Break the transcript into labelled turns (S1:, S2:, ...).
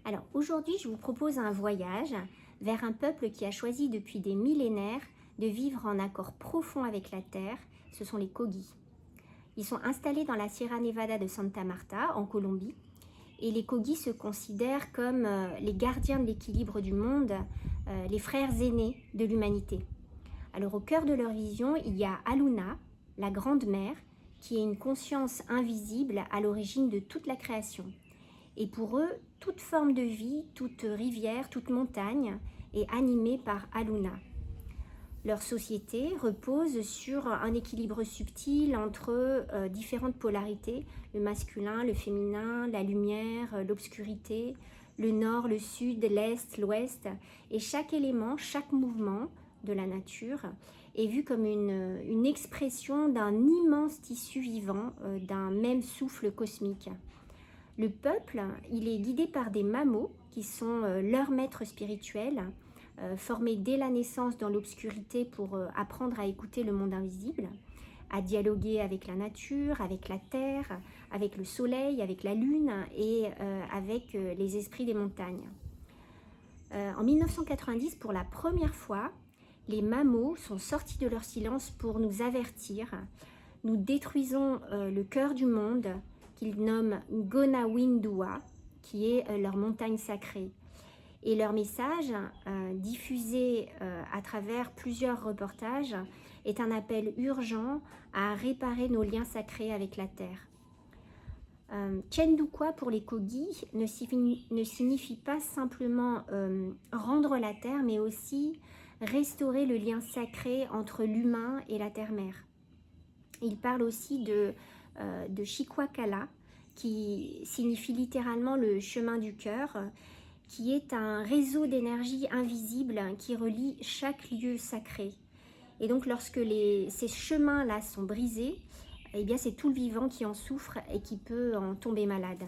S1: Alors aujourd'hui, je vous propose un voyage vers un peuple qui a choisi depuis des millénaires de vivre en accord profond avec la terre. Ce sont les Kogi. Ils sont installés dans la Sierra Nevada de Santa Marta, en Colombie, et les Kogi se considèrent comme les gardiens de l'équilibre du monde, les frères aînés de l'humanité. Alors au cœur de leur vision, il y a Aluna, la grande mère, qui est une conscience invisible à l'origine de toute la création. Et pour eux, toute forme de vie, toute rivière, toute montagne est animée par Aluna. Leur société repose sur un équilibre subtil entre différentes polarités, le masculin, le féminin, la lumière, l'obscurité, le nord, le sud, l'est, l'ouest. Et chaque élément, chaque mouvement de la nature est vu comme une expression d'un immense tissu vivant, d'un même souffle cosmique. Le peuple, il est guidé par des mamos qui sont leurs maîtres spirituels, formés dès la naissance dans l'obscurité pour apprendre à écouter le monde invisible, à dialoguer avec la nature, avec la terre, avec le soleil, avec la lune et avec les esprits des montagnes. En 1990, pour la première fois, les mamos sont sortis de leur silence pour nous avertir. Nous détruisons le cœur du monde, qu'ils nomment Gonawindua, qui est leur montagne sacrée. Et leur message, diffusé à travers plusieurs reportages, est un appel urgent à réparer nos liens sacrés avec la terre. Chendukwa pour les Kogi ne signifie pas simplement rendre la terre, mais aussi restaurer le lien sacré entre l'humain et la terre-mère. Il parle aussi de Chikwakala, qui signifie littéralement le chemin du cœur, qui est un réseau d'énergie invisible qui relie chaque lieu sacré. Et donc lorsque ces chemins-là sont brisés, eh bien c'est tout le vivant qui en souffre et qui peut en tomber malade.